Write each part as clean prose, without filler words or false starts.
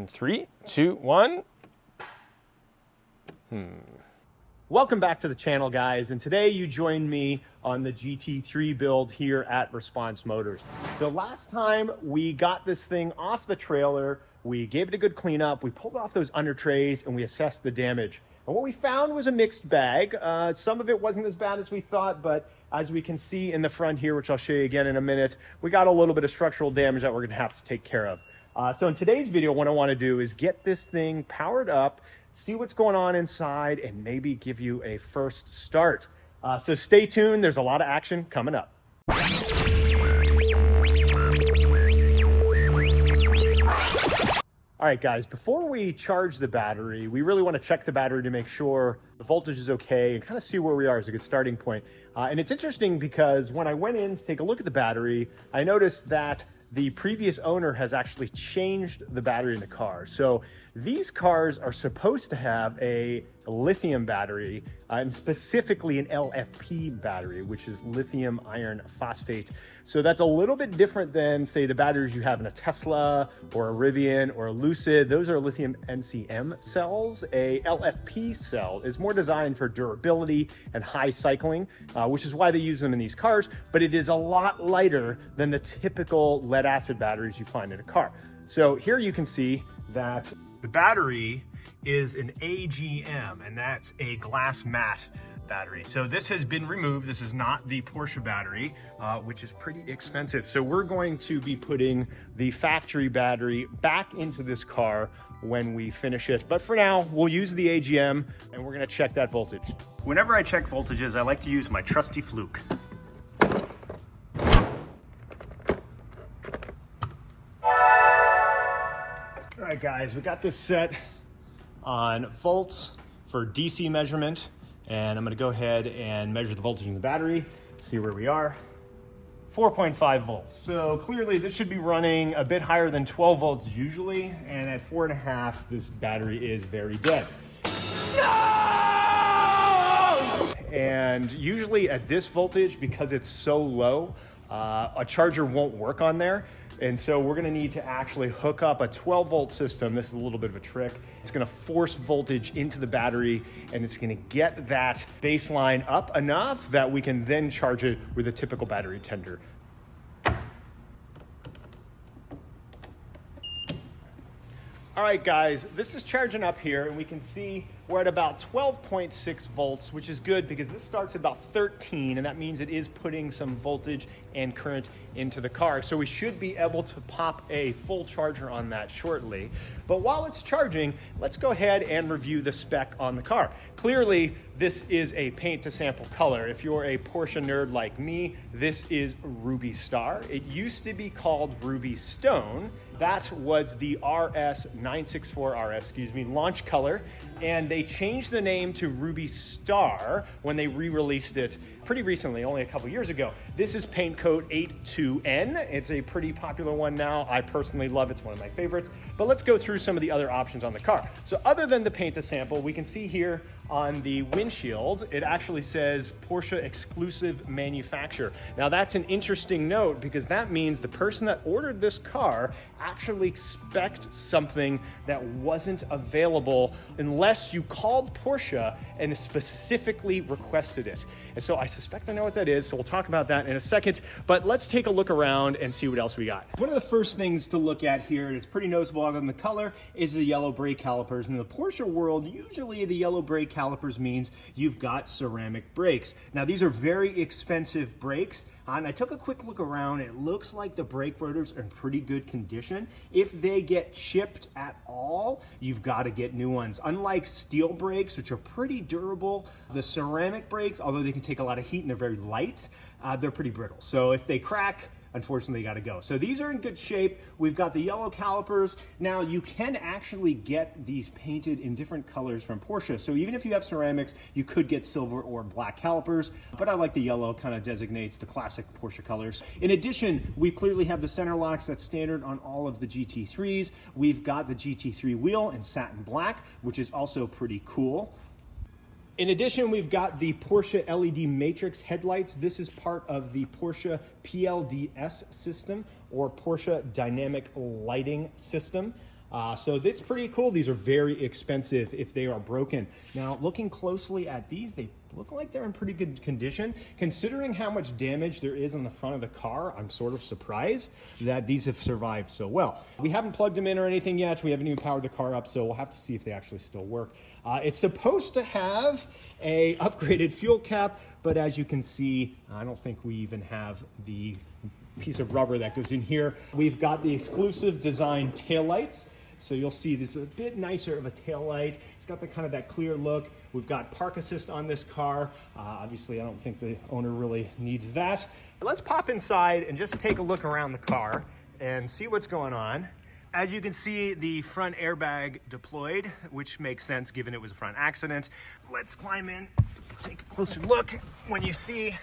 And 3, 2, 1. Welcome back to the channel, guys. And today you join me on the GT3 build here at Response Motors. So last time we got this thing off the trailer, we gave it a good cleanup, we pulled off those under trays, and we assessed the damage. And what we found was a mixed bag. Some of it wasn't as bad as we thought, but as we can see in the front here, which I'll show you again in a minute, we got a little bit of structural damage that we're gonna have to take care of. So in today's video, what I wanna do is get this thing powered up, see what's going on inside, and maybe give you a first start. So stay tuned, there's a lot of action coming up. All right, guys, before we charge the battery, we really want to check the battery to make sure the voltage is okay and kind of see where we are as a good starting point. And it's interesting because when I went in to take a look at the battery, I noticed that the previous owner has actually changed the battery in the car. So these cars are supposed to have a lithium battery, and specifically an LFP battery, which is lithium iron phosphate. So that's a little bit different than, say, the batteries you have in a Tesla or a Rivian or a Lucid. Those are lithium NCM cells. A LFP cell is more designed for durability and high cycling, which is why they use them in these cars, but it is a lot lighter than the typical lead acid batteries you find in a car. So here you can see that the battery is an AGM, and that's a glass mat battery. So this has been removed. This is not the Porsche battery, which is pretty expensive. So we're going to be putting the factory battery back into this car when we finish it. But for now, we'll use the AGM and we're gonna check that voltage. Whenever I check voltages, I like to use my trusty fluke. All right, guys, we got this set on volts for DC measurement, and I'm gonna go ahead and measure the voltage in the battery, see where we are. 4.5 volts. So clearly this should be running a bit higher than 12 volts usually, and at 4.5, this battery is very dead. No! And usually at this voltage, because it's so low, a charger won't work on there. And so we're gonna need to actually hook up a 12 volt system. This is a little bit of a trick. It's gonna force voltage into the battery, and it's gonna get that baseline up enough that we can then charge it with a typical battery tender. All right, guys, this is charging up here, and we can see we're at about 12.6 volts, which is good because this starts at about 13, and that means it is putting some voltage and current into the car. So we should be able to pop a full charger on that shortly. But while it's charging, let's go ahead and review the spec on the car. Clearly, this is a paint to sample color. If you're a Porsche nerd like me, this is Ruby Star. It used to be called Ruby Stone. That was the RS964RS, launch color, and they changed the name to Ruby Star when they re-released it pretty recently, only a couple years ago. This is paint code 82N. It's a pretty popular one now. I personally love it. It's one of my favorites. But let's go through some of the other options on the car. So other than the paint to sample, we can see here on the windshield, it actually says Porsche exclusive manufacturer. Now that's an interesting note because that means the person that ordered this car actually expected something that wasn't available unless you called Porsche and specifically requested it. And so I suspect I know what that is, so we'll talk about that in a second, but let's take a look around and see what else we got. One of the first things to look at here, and it's pretty noticeable other than the color, is the yellow brake calipers. In the Porsche world, usually the yellow brake calipers means you've got ceramic brakes. Now these are very expensive brakes, and I took a quick look around. It looks like the brake rotors are in pretty good condition. If they get chipped at all, you've got to get new ones. Unlike steel brakes, which are pretty durable, the ceramic brakes, although they can take a lot of heat and they're very light, they're pretty brittle. So if they crack, unfortunately, you got to go. So these are in good shape. We've got the yellow calipers. Now you can actually get these painted in different colors from Porsche. So even if you have ceramics, you could get silver or black calipers, but I like the yellow, kind of designates the classic Porsche colors. In addition, we clearly have the center locks that's standard on all of the GT3s. We've got the GT3 wheel in satin black, which is also pretty cool. In addition, we've got the Porsche LED matrix headlights. This is part of the Porsche PLDS system, or Porsche Dynamic Lighting System. So that's pretty cool. These are very expensive if they are broken. Now, looking closely at these, they look like they're in pretty good condition. Considering how much damage there is on the front of the car, I'm sort of surprised that these have survived so well. We haven't plugged them in or anything yet. We haven't even powered the car up, so we'll have to see if they actually still work. It's supposed to have a upgraded fuel cap, but as you can see, I don't think we even have the piece of rubber that goes in here. We've got the exclusive design taillights. So you'll see this is a bit nicer of a taillight. It's got the kind of that clear look. We've got park assist on this car. Obviously, I don't think the owner really needs that. Let's pop inside and just take a look around the car and see what's going on. As you can see, the front airbag deployed, which makes sense given it was a front accident. Let's climb in, take a closer look. When you see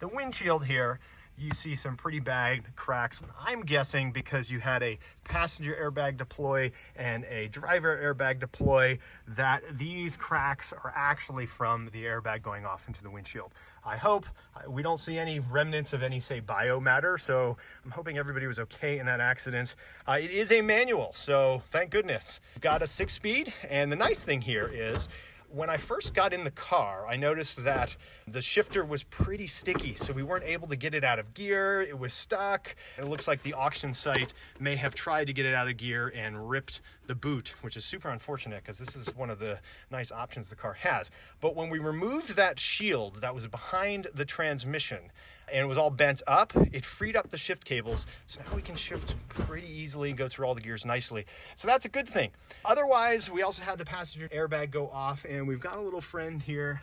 the windshield here, you see some pretty bad cracks. I'm guessing because you had a passenger airbag deploy and a driver airbag deploy, that these cracks are actually from the airbag going off into the windshield. I hope we don't see any remnants of any, say, biomatter, so I'm hoping everybody was okay in that accident. It is a manual, so thank goodness. We've got a 6-speed, and the nice thing here is, when I first got in the car, I noticed that the shifter was pretty sticky, so we weren't able to get it out of gear. It was stuck. It looks like the auction site may have tried to get it out of gear and ripped the boot, which is super unfortunate because this is one of the nice options the car has. But when we removed that shield that was behind the transmission and it was all bent up, it freed up the shift cables, so now we can shift pretty easily and go through all the gears nicely. So that's a good thing. Otherwise, we also had the passenger airbag go off, and we've got a little friend here.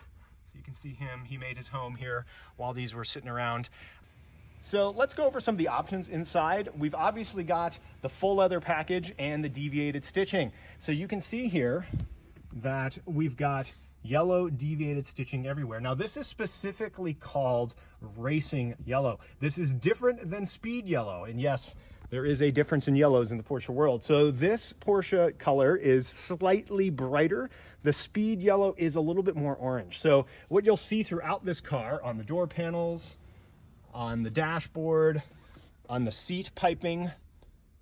So you can see him. He made his home here while these were sitting around. So let's go over some of the options inside. We've obviously got the full leather package and the deviated stitching. So you can see here that we've got yellow deviated stitching everywhere. Now this is specifically called racing yellow. This is different than speed yellow. And yes, there is a difference in yellows in the Porsche world. So this Porsche color is slightly brighter. The speed yellow is a little bit more orange. So what you'll see throughout this car, on the door panels, on the dashboard, on the seat piping,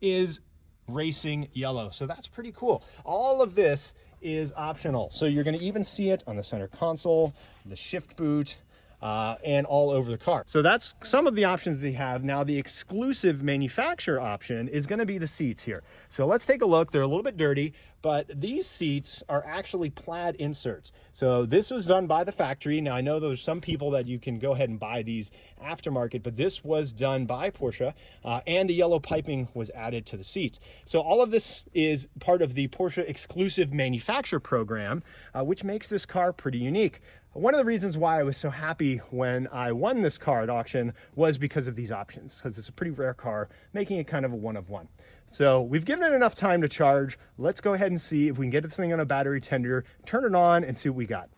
is racing yellow. So that's pretty cool. All of this is optional. So you're going to even see it on the center console, the shift boot, and all over the car. So that's some of the options they have. Now the exclusive manufacturer option is going to be the seats here. So let's take a look. They're a little bit dirty, but these seats are actually plaid inserts. So this was done by the factory. Now I know there's some people that you can go ahead and buy these aftermarket, but this was done by Porsche, and the yellow piping was added to the seats. So all of this is part of the Porsche exclusive manufacturer program, which makes this car pretty unique. One of the reasons why I was so happy when I won this car at auction was because of these options, because it's a pretty rare car, making it kind of a one of one. So we've given it enough time to charge. Let's go ahead and see if we can get this thing on a battery tender, turn it on, and see what we got.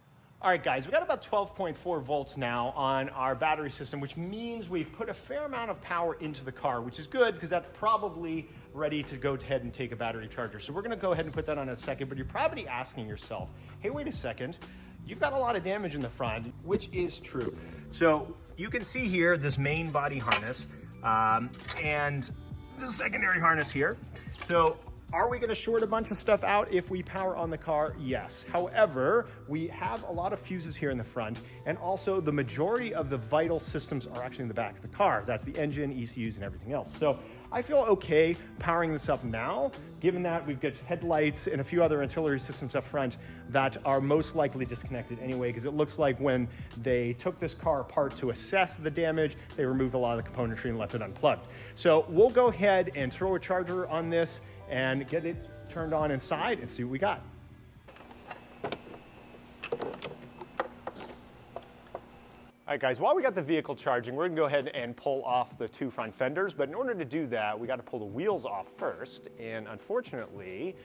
All right, guys, we got about 12.4 volts now on our battery system, which means we've put a fair amount of power into the car, which is good because that's probably ready to go ahead and take a battery charger. So we're gonna go ahead and put that on in a second, but you're probably asking yourself, hey, wait a second, you've got a lot of damage in the front, which is true. So you can see here this main body harness and the secondary harness here. So are we gonna short a bunch of stuff out if we power on the car? Yes. However, we have a lot of fuses here in the front, and also the majority of the vital systems are actually in the back of the car. That's the engine, ECUs, and everything else. So I feel okay powering this up now, given that we've got headlights and a few other ancillary systems up front that are most likely disconnected anyway, because it looks like when they took this car apart to assess the damage, they removed a lot of the componentry and left it unplugged. So we'll go ahead and throw a charger on this and get it turned on inside and see what we got. All right, guys, while we got the vehicle charging, we're gonna go ahead and pull off the two front fenders, but in order to do that, we gotta pull the wheels off first, and unfortunately,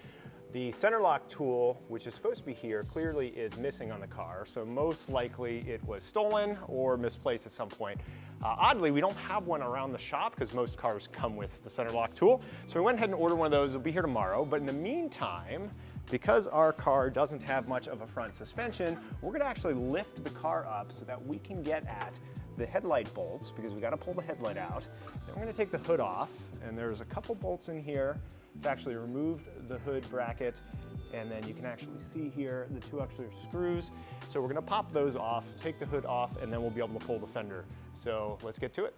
the center lock tool, which is supposed to be here, clearly is missing on the car, so most likely it was stolen or misplaced at some point. Oddly, we don't have one around the shop because most cars come with the center lock tool, so we went ahead and ordered one of those. It'll be here tomorrow, but in the meantime, because our car doesn't have much of a front suspension, we're gonna actually lift the car up so that we can get at the headlight bolts, because we gotta pull the headlight out. Then we're gonna take the hood off, and there's a couple bolts in here I've actually removed the hood bracket, and then you can actually see here the two extra screws. So we're gonna pop those off, take the hood off, and then we'll be able to pull the fender. So let's get to it.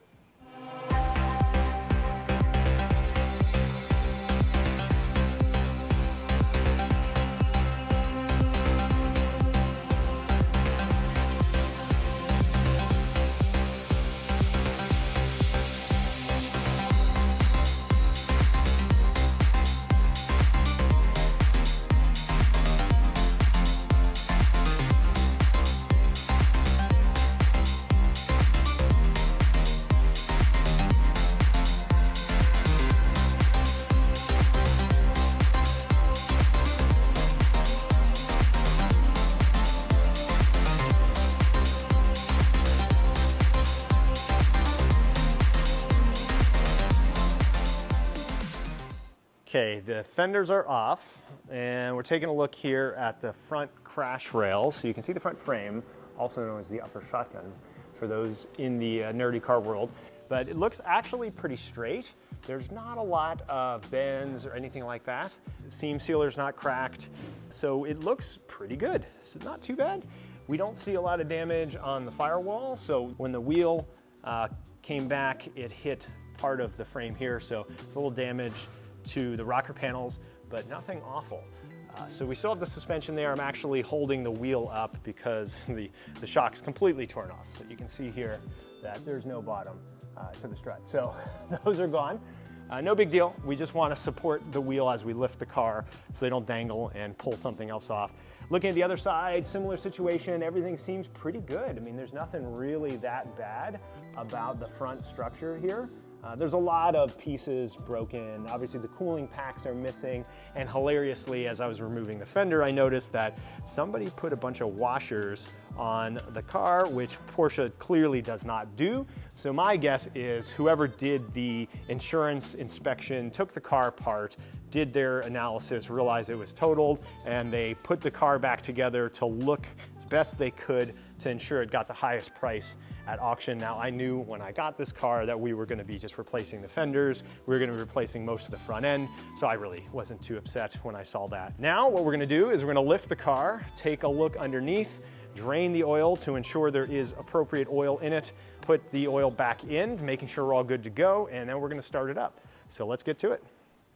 Okay, the fenders are off, and we're taking a look here at the front crash rails. So you can see the front frame, also known as the upper shotgun, for those in the nerdy car world. But it looks actually pretty straight. There's not a lot of bends or anything like that. The seam sealer's not cracked, so it looks pretty good. So not too bad. We don't see a lot of damage on the firewall, so when the wheel came back, it hit part of the frame here, so it's a little damage to the rocker panels, but nothing awful. So we still have the suspension there. I'm actually holding the wheel up because the shock's completely torn off. So you can see here that there's no bottom to the strut. So those are gone. No big deal. We just want to support the wheel as we lift the car so they don't dangle and pull something else off. Looking at the other side, similar situation, everything seems pretty good. I mean, there's nothing really that bad about the front structure here. There's a lot of pieces broken. Obviously the cooling packs are missing, and hilariously, as I was removing the fender, I noticed that somebody put a bunch of washers on the car, which Porsche clearly does not do. So my guess is whoever did the insurance inspection, took the car apart, did their analysis, realized it was totaled, and they put the car back together to look as best they could to ensure it got the highest price at auction. Now, I knew when I got this car that we were gonna be just replacing the fenders, we were gonna be replacing most of the front end, so I really wasn't too upset when I saw that. Now, what we're gonna do is we're gonna lift the car, take a look underneath, drain the oil to ensure there is appropriate oil in it, put the oil back in, making sure we're all good to go, and then we're gonna start it up. So let's get to it.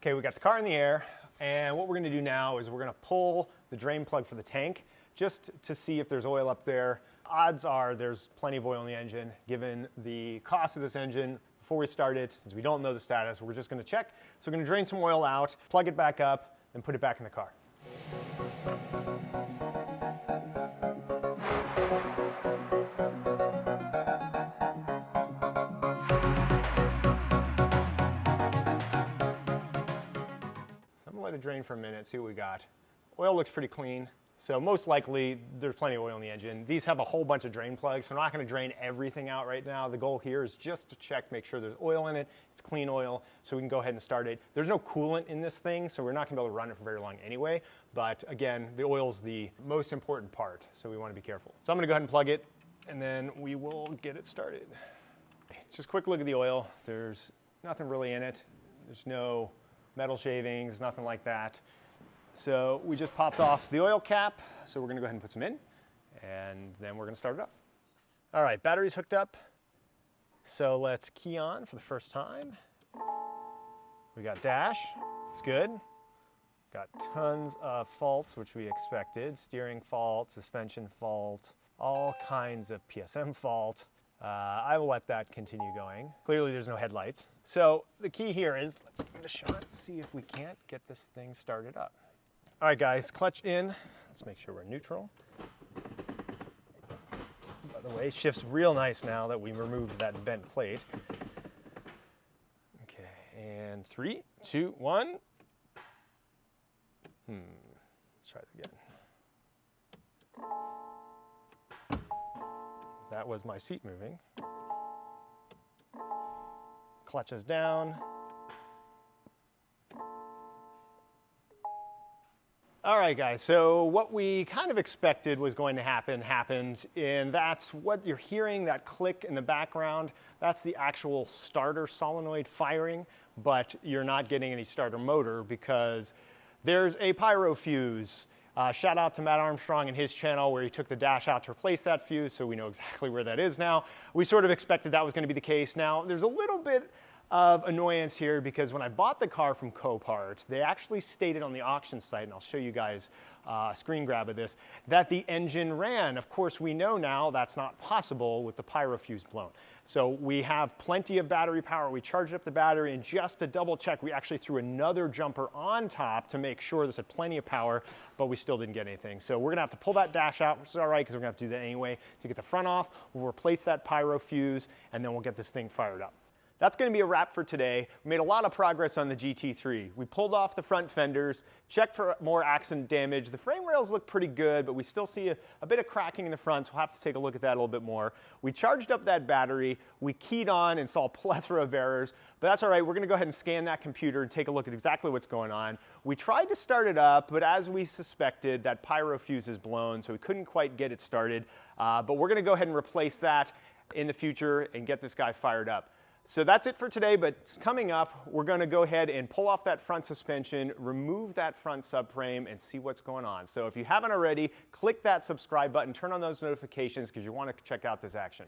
Okay, we got the car in the air, and what we're gonna do now is we're gonna pull the drain plug for the tank just to see if there's oil up there. Odds are there's plenty of oil in the engine. Given the cost of this engine, before we start it, since we don't know the status, we're just gonna check. So we're gonna drain some oil out, plug it back up, and put it back in the car. So I'm gonna let it drain for a minute, see what we got. Oil looks pretty clean. So most likely there's plenty of oil in the engine. These have a whole bunch of drain plugs, so we're not gonna drain everything out right now. The goal here is just to check, make sure there's oil in it, it's clean oil, so we can go ahead and start it. There's no coolant in this thing, so we're not gonna be able to run it for very long anyway, but again, the oil's the most important part, so we wanna be careful. So I'm gonna go ahead and plug it, and then we will get it started. Just a quick look at the oil. There's nothing really in it. There's no metal shavings, nothing like that. So we just popped off the oil cap, so we're gonna go ahead and put some in, and then we're gonna start it up. All right, battery's hooked up. So let's key on for the first time. We got dash, it's good. Got tons of faults, which we expected. Steering fault, suspension fault, all kinds of PSM fault. I will let that continue going. Clearly there's no headlights. So the key here is, let's give it a shot, see if we can't get this thing started up. All right, guys, clutch in. Let's make sure we're neutral. By the way, shifts real nice now that we removed that bent plate. Okay, and 3, 2, 1. Let's try it again. That was my seat moving. Clutch is down. All right, guys, so what we kind of expected was going to happen happened, and that's what you're hearing, that click in the background. That's the actual starter solenoid firing. but you're not getting any starter motor because there's a pyro fuse. Shout out to Matt Armstrong and his channel where he took the dash out to replace that fuse, so we know exactly where that is now. We sort of expected that was going to be the case. Now, there's a little bit of annoyance here because when I bought the car from Copart, they actually stated on the auction site, and I'll show you guys a screen grab of this, that the engine ran. Of course, we know now that's not possible with the pyro fuse blown. So we have plenty of battery power. We charged up the battery, and just to double check, we actually threw another jumper on top to make sure this had plenty of power, but we still didn't get anything. So we're gonna have to pull that dash out, which is all right, because we're gonna have to do that anyway. To get the front off, we'll replace that pyro fuse, and then we'll get this thing fired up. That's going to be a wrap for today. We made a lot of progress on the GT3. We pulled off the front fenders, checked for more accident damage. The frame rails look pretty good, but we still see a bit of cracking in the front, so we'll have to take a look at that a little bit more. We charged up that battery, we keyed on and saw a plethora of errors, but that's all right. We're going to go ahead and scan that computer and take a look at exactly what's going on. We tried to start it up, but as we suspected, that pyro fuse is blown, so we couldn't quite get it started. But we're going to go ahead and replace that in the future and get this guy fired up. So that's it for today, but coming up, we're going to go ahead and pull off that front suspension, remove that front subframe, and see what's going on. So if you haven't already, click that subscribe button, turn on those notifications because you want to check out this action.